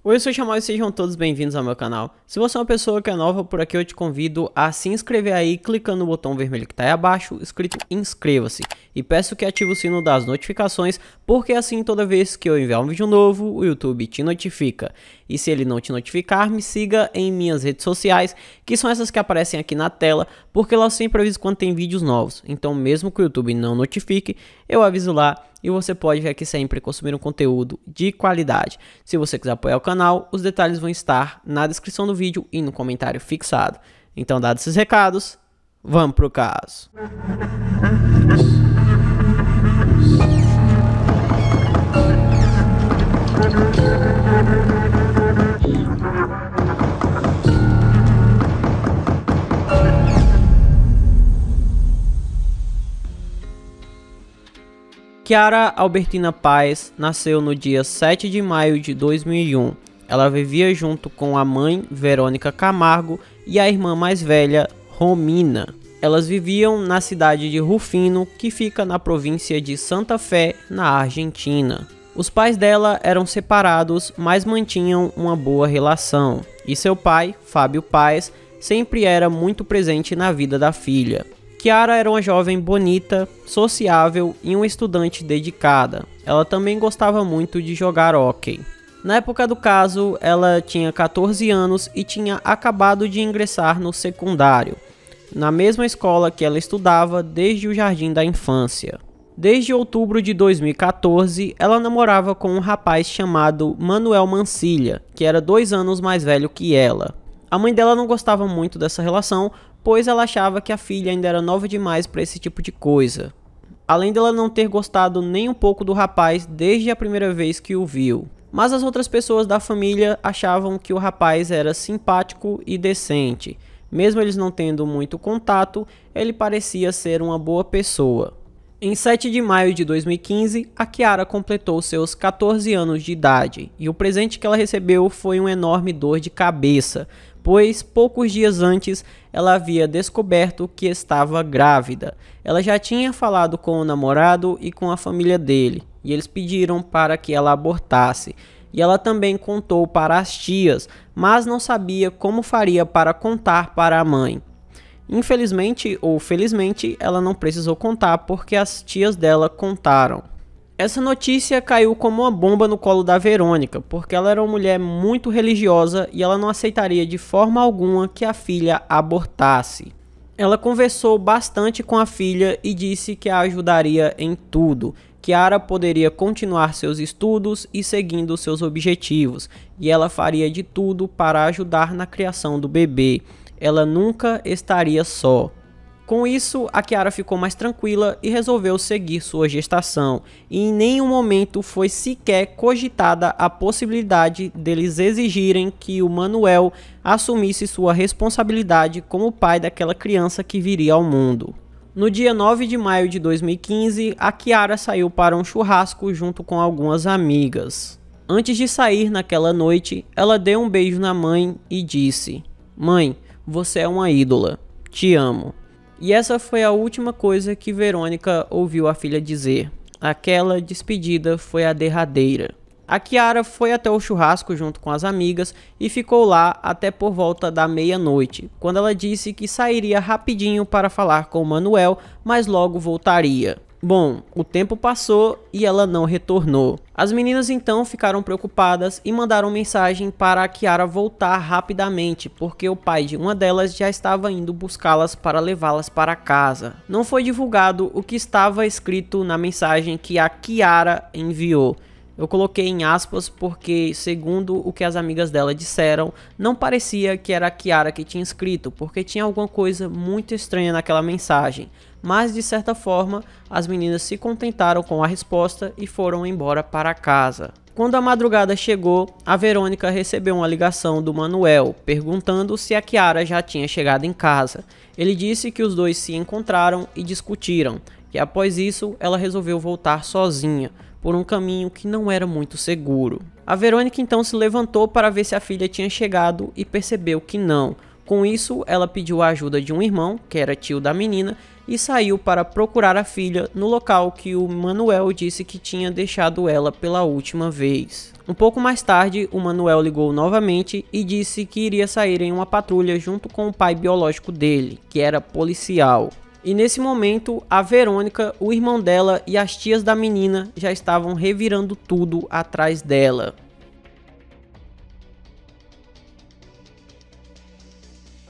Oi, eu sou o Chamal e sejam todos bem-vindos ao meu canal. Se você é uma pessoa que é nova por aqui, eu te convido a se inscrever aí, clicando no botão vermelho que está aí abaixo, escrito inscreva-se. E peço que ative o sino das notificações, porque assim toda vez que eu enviar um vídeo novo, o YouTube te notifica. E se ele não te notificar, me siga em minhas redes sociais, que são essas que aparecem aqui na tela, porque lá eu sempre aviso quando tem vídeos novos. Então mesmo que o YouTube não notifique, eu aviso lá. E você pode ver aqui sempre consumir um conteúdo de qualidade. Se você quiser apoiar o canal, os detalhes vão estar na descrição do vídeo e no comentário fixado. Então, dados esses recados, vamos pro caso. Kiara Albertina Paes nasceu no dia 7 de maio de 2001. Ela vivia junto com a mãe, Verônica Camargo, e a irmã mais velha, Romina. Elas viviam na cidade de Rufino, que fica na província de Santa Fé, na Argentina. Os pais dela eram separados, mas mantinham uma boa relação. E seu pai, Fábio Paes, sempre era muito presente na vida da filha. Kiara era uma jovem bonita, sociável e uma estudante dedicada. Ela também gostava muito de jogar hóquei. Na época do caso, ela tinha 14 anos e tinha acabado de ingressar no secundário, na mesma escola que ela estudava desde o jardim da infância. Desde outubro de 2014, ela namorava com um rapaz chamado Manuel Mancilha, que era 2 anos mais velho que ela. A mãe dela não gostava muito dessa relação, pois ela achava que a filha ainda era nova demais para esse tipo de coisa. Além dela não ter gostado nem um pouco do rapaz desde a primeira vez que o viu. Mas as outras pessoas da família achavam que o rapaz era simpático e decente. Mesmo eles não tendo muito contato, ele parecia ser uma boa pessoa. Em 7 de maio de 2015, a Kiara completou seus 14 anos de idade, e o presente que ela recebeu foi uma enorme dor de cabeça, pois poucos dias antes ela havia descoberto que estava grávida. Ela já tinha falado com o namorado e com a família dele, e eles pediram para que ela abortasse. E ela também contou para as tias, mas não sabia como faria para contar para a mãe. Infelizmente ou felizmente, ela não precisou contar porque as tias dela contaram. Essa notícia caiu como uma bomba no colo da Verônica, porque ela era uma mulher muito religiosa e ela não aceitaria de forma alguma que a filha abortasse. Ela conversou bastante com a filha e disse que a ajudaria em tudo. Kiara poderia continuar seus estudos e seguindo seus objetivos, e ela faria de tudo para ajudar na criação do bebê. Ela nunca estaria só. Com isso, a Kiara ficou mais tranquila e resolveu seguir sua gestação, e em nenhum momento foi sequer cogitada a possibilidade deles exigirem que o Manuel assumisse sua responsabilidade como pai daquela criança que viria ao mundo. No dia 9 de maio de 2015, a Kiara saiu para um churrasco junto com algumas amigas. Antes de sair naquela noite, ela deu um beijo na mãe e disse: "Mãe, você é uma ídola, te amo." E essa foi a última coisa que Verônica ouviu a filha dizer. Aquela despedida foi a derradeira. A Kiara foi até o churrasco junto com as amigas e ficou lá até por volta da meia-noite, quando ela disse que sairia rapidinho para falar com o Manuel, mas logo voltaria. Bom, o tempo passou e ela não retornou. As meninas então ficaram preocupadas e mandaram mensagem para a Kiara voltar rapidamente, porque o pai de uma delas já estava indo buscá-las para levá-las para casa. Não foi divulgado o que estava escrito na mensagem que a Kiara enviou. Eu coloquei em aspas porque, segundo o que as amigas dela disseram, não parecia que era a Kiara que tinha escrito, porque tinha alguma coisa muito estranha naquela mensagem. Mas, de certa forma, as meninas se contentaram com a resposta e foram embora para casa. Quando a madrugada chegou, a Verônica recebeu uma ligação do Manuel, perguntando se a Kiara já tinha chegado em casa. Ele disse que os dois se encontraram e discutiram, e após isso, ela resolveu voltar sozinha, por um caminho que não era muito seguro. A Verônica então se levantou para ver se a filha tinha chegado e percebeu que não. Com isso, ela pediu a ajuda de um irmão, que era tio da menina, e saiu para procurar a filha no local que o Manuel disse que tinha deixado ela pela última vez. Um pouco mais tarde, o Manuel ligou novamente e disse que iria sair em uma patrulha junto com o pai biológico dele, que era policial. E nesse momento, a Verônica, o irmão dela e as tias da menina já estavam revirando tudo atrás dela.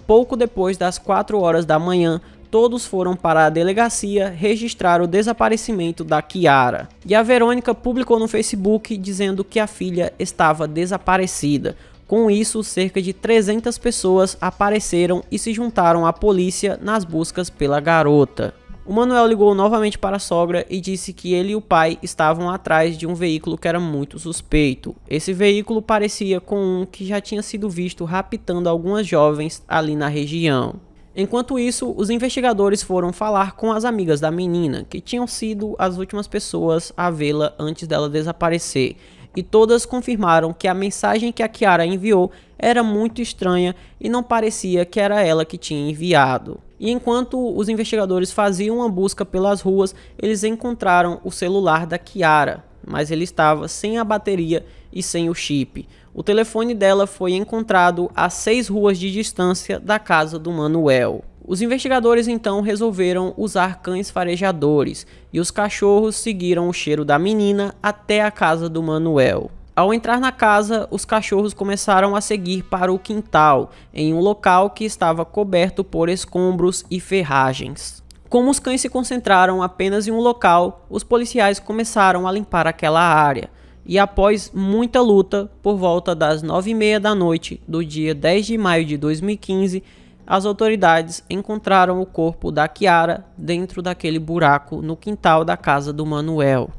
Pouco depois das 4 horas da manhã, todos foram para a delegacia registrar o desaparecimento da Kiara. E a Verônica publicou no Facebook dizendo que a filha estava desaparecida. Com isso, cerca de 300 pessoas apareceram e se juntaram à polícia nas buscas pela garota. O Manuel ligou novamente para a sogra e disse que ele e o pai estavam atrás de um veículo que era muito suspeito. Esse veículo parecia com um que já tinha sido visto raptando algumas jovens ali na região. Enquanto isso, os investigadores foram falar com as amigas da menina, que tinham sido as últimas pessoas a vê-la antes dela desaparecer. E todas confirmaram que a mensagem que a Kiara enviou era muito estranha e não parecia que era ela que tinha enviado. E enquanto os investigadores faziam uma busca pelas ruas, eles encontraram o celular da Kiara, mas ele estava sem a bateria e sem o chip. O telefone dela foi encontrado a 6 ruas de distância da casa do Manuel. Os investigadores então resolveram usar cães farejadores e os cachorros seguiram o cheiro da menina até a casa do Manuel. Ao entrar na casa, os cachorros começaram a seguir para o quintal, em um local que estava coberto por escombros e ferragens. Como os cães se concentraram apenas em um local, os policiais começaram a limpar aquela área. E após muita luta, por volta das 9h30 da noite do dia 10 de maio de 2015, as autoridades encontraram o corpo da Kiara dentro daquele buraco no quintal da casa do Manuel.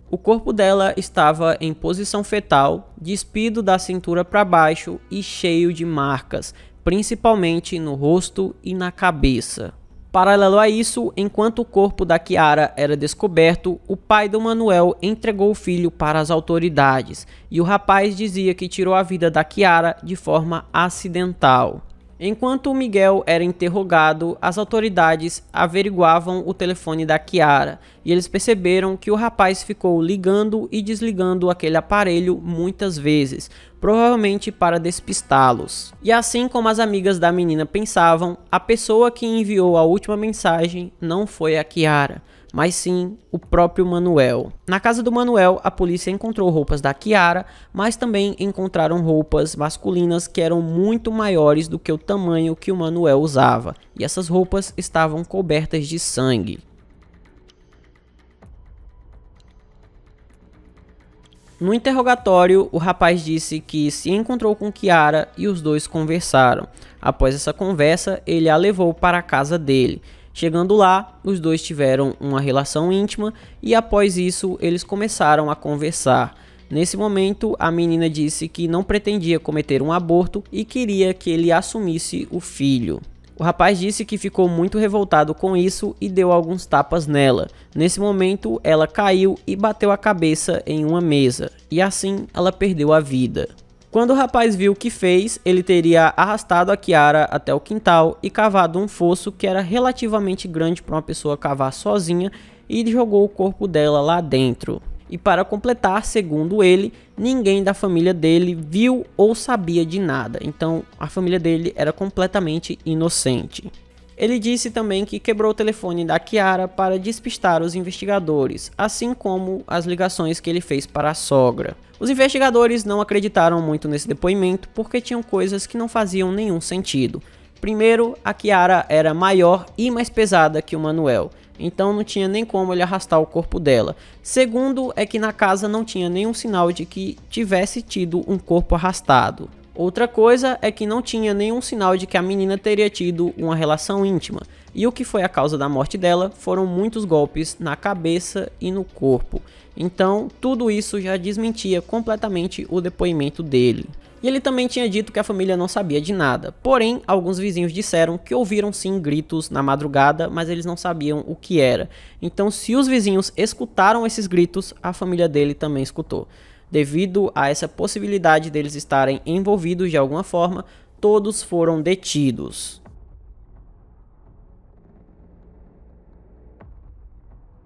O corpo dela estava em posição fetal, despido da cintura para baixo e cheio de marcas, principalmente no rosto e na cabeça. Paralelo a isso, enquanto o corpo da Kiara era descoberto, o pai do Manuel entregou o filho para as autoridades, e o rapaz dizia que tirou a vida da Kiara de forma acidental. Enquanto o Miguel era interrogado, as autoridades averiguavam o telefone da Kiara e eles perceberam que o rapaz ficou ligando e desligando aquele aparelho muitas vezes, provavelmente para despistá-los. E assim como as amigas da menina pensavam, a pessoa que enviou a última mensagem não foi a Kiara, mas sim o próprio Manuel. Na casa do Manuel, a polícia encontrou roupas da Kiara, mas também encontraram roupas masculinas que eram muito maiores do que o tamanho que o Manuel usava, e essas roupas estavam cobertas de sangue. No interrogatório, o rapaz disse que se encontrou com Kiara e os dois conversaram. Após essa conversa, ele a levou para a casa dele. Chegando lá, os dois tiveram uma relação íntima e após isso eles começaram a conversar. Nesse momento, a menina disse que não pretendia cometer um aborto e queria que ele assumisse o filho. O rapaz disse que ficou muito revoltado com isso e deu alguns tapas nela. Nesse momento, ela caiu e bateu a cabeça em uma mesa, e assim ela perdeu a vida. Quando o rapaz viu o que fez, ele teria arrastado a Kiara até o quintal e cavado um fosso que era relativamente grande para uma pessoa cavar sozinha e jogou o corpo dela lá dentro. E para completar, segundo ele, ninguém da família dele viu ou sabia de nada, então a família dele era completamente inocente. Ele disse também que quebrou o telefone da Kiara para despistar os investigadores, assim como as ligações que ele fez para a sogra. Os investigadores não acreditaram muito nesse depoimento porque tinham coisas que não faziam nenhum sentido. Primeiro, a Kiara era maior e mais pesada que o Manuel, então não tinha nem como ele arrastar o corpo dela. Segundo, é que na casa não tinha nenhum sinal de que tivesse tido um corpo arrastado. Outra coisa é que não tinha nenhum sinal de que a menina teria tido uma relação íntima, e o que foi a causa da morte dela foram muitos golpes na cabeça e no corpo. Então, tudo isso já desmentia completamente o depoimento dele. E ele também tinha dito que a família não sabia de nada, porém, alguns vizinhos disseram que ouviram sim gritos na madrugada, mas eles não sabiam o que era. Então, se os vizinhos escutaram esses gritos, a família dele também escutou. Devido a essa possibilidade deles estarem envolvidos de alguma forma, todos foram detidos.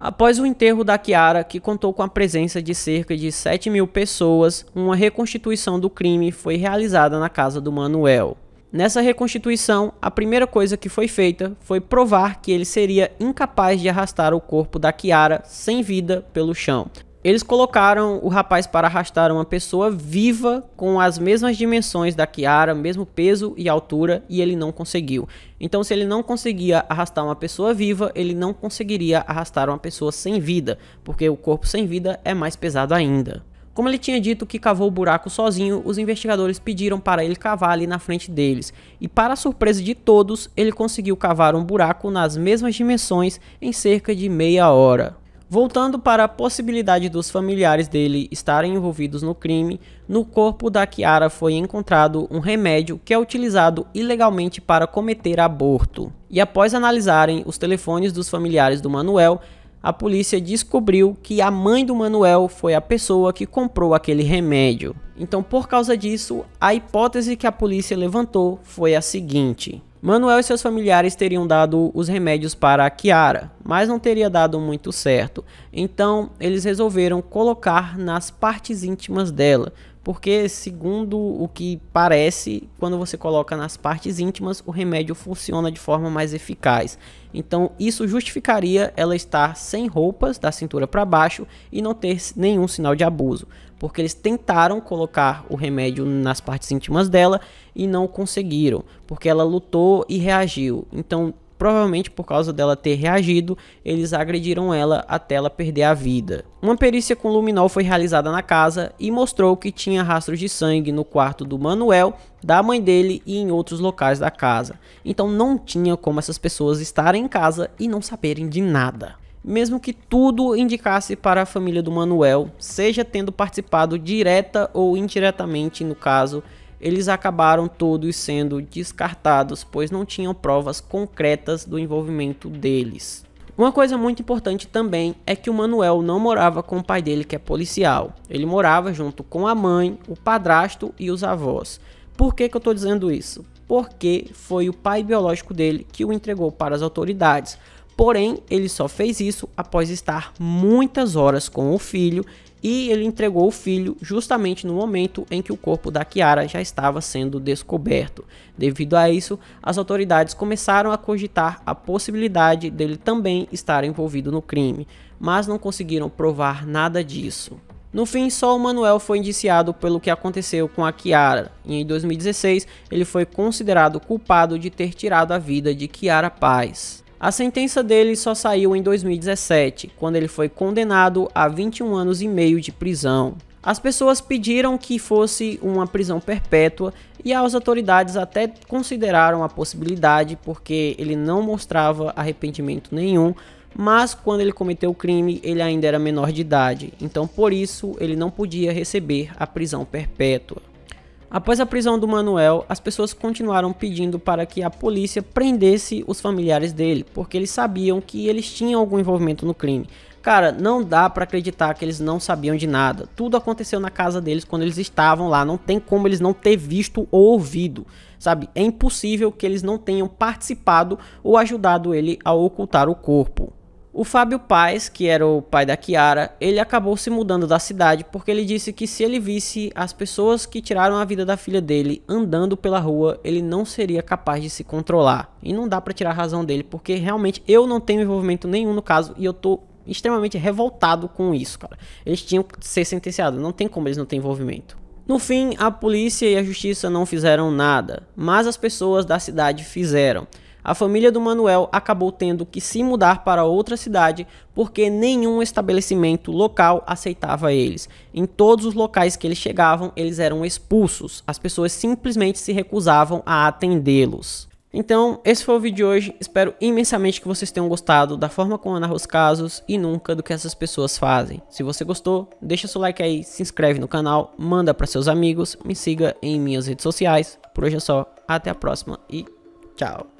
Após o enterro da Kiara, que contou com a presença de cerca de 7.000 pessoas, uma reconstituição do crime foi realizada na casa do Manuel. Nessa reconstituição, a primeira coisa que foi feita foi provar que ele seria incapaz de arrastar o corpo da Kiara sem vida pelo chão. Eles colocaram o rapaz para arrastar uma pessoa viva com as mesmas dimensões da Kiara, mesmo peso e altura, e ele não conseguiu. Então, se ele não conseguia arrastar uma pessoa viva, ele não conseguiria arrastar uma pessoa sem vida, porque o corpo sem vida é mais pesado ainda. Como ele tinha dito que cavou o buraco sozinho, os investigadores pediram para ele cavar ali na frente deles. E para a surpresa de todos, ele conseguiu cavar um buraco nas mesmas dimensões em cerca de meia hora. Voltando para a possibilidade dos familiares dele estarem envolvidos no crime, no corpo da Kiara foi encontrado um remédio que é utilizado ilegalmente para cometer aborto. E após analisarem os telefones dos familiares do Manuel, a polícia descobriu que a mãe do Manuel foi a pessoa que comprou aquele remédio. Então, por causa disso, a hipótese que a polícia levantou foi a seguinte: Manuel e seus familiares teriam dado os remédios para a Kiara, mas não teria dado muito certo. Então, eles resolveram colocar nas partes íntimas dela, porque, segundo o que parece, quando você coloca nas partes íntimas, o remédio funciona de forma mais eficaz. Então, isso justificaria ela estar sem roupas da cintura para baixo e não ter nenhum sinal de abuso, porque eles tentaram colocar o remédio nas partes íntimas dela e não conseguiram, porque ela lutou e reagiu. Então, provavelmente por causa dela ter reagido, eles agrediram ela até ela perder a vida. Uma perícia com luminol foi realizada na casa e mostrou que tinha rastros de sangue no quarto do Manuel, da mãe dele e em outros locais da casa. Então não tinha como essas pessoas estarem em casa e não saberem de nada. Mesmo que tudo indicasse para a família do Manuel, seja tendo participado direta ou indiretamente no caso, eles acabaram todos sendo descartados, pois não tinham provas concretas do envolvimento deles. Uma coisa muito importante também é que o Manuel não morava com o pai dele, que é policial. Ele morava junto com a mãe, o padrasto e os avós. Por que eu estou dizendo isso? Porque foi o pai biológico dele que o entregou para as autoridades. Porém, ele só fez isso após estar muitas horas com o filho, e ele entregou o filho justamente no momento em que o corpo da Kiara já estava sendo descoberto. Devido a isso, as autoridades começaram a cogitar a possibilidade dele também estar envolvido no crime, mas não conseguiram provar nada disso. No fim, só o Manuel foi indiciado pelo que aconteceu com a Kiara, e em 2016 ele foi considerado culpado de ter tirado a vida de Kiara Paz. A sentença dele só saiu em 2017, quando ele foi condenado a 21 anos e meio de prisão. As pessoas pediram que fosse uma prisão perpétua e as autoridades até consideraram a possibilidade, porque ele não mostrava arrependimento nenhum, mas quando ele cometeu o crime ele ainda era menor de idade, então por isso ele não podia receber a prisão perpétua. Após a prisão do Manuel, as pessoas continuaram pedindo para que a polícia prendesse os familiares dele, porque eles sabiam que eles tinham algum envolvimento no crime. Cara, não dá para acreditar que eles não sabiam de nada. Tudo aconteceu na casa deles quando eles estavam lá, não tem como eles não ter visto ou ouvido, sabe? É impossível que eles não tenham participado ou ajudado ele a ocultar o corpo. O Fábio Paz, que era o pai da Kiara, ele acabou se mudando da cidade porque ele disse que se ele visse as pessoas que tiraram a vida da filha dele andando pela rua, ele não seria capaz de se controlar. E não dá pra tirar a razão dele, porque realmente eu não tenho envolvimento nenhum no caso e eu tô extremamente revoltado com isso, cara. Eles tinham que ser sentenciados, não tem como eles não terem envolvimento. No fim, a polícia e a justiça não fizeram nada, mas as pessoas da cidade fizeram. A família do Manuel acabou tendo que se mudar para outra cidade porque nenhum estabelecimento local aceitava eles. Em todos os locais que eles chegavam, eles eram expulsos. As pessoas simplesmente se recusavam a atendê-los. Então, esse foi o vídeo de hoje. Espero imensamente que vocês tenham gostado da forma como eu narro os casos e nunca do que essas pessoas fazem. Se você gostou, deixa seu like aí, se inscreve no canal, manda para seus amigos, me siga em minhas redes sociais. Por hoje é só, até a próxima e tchau.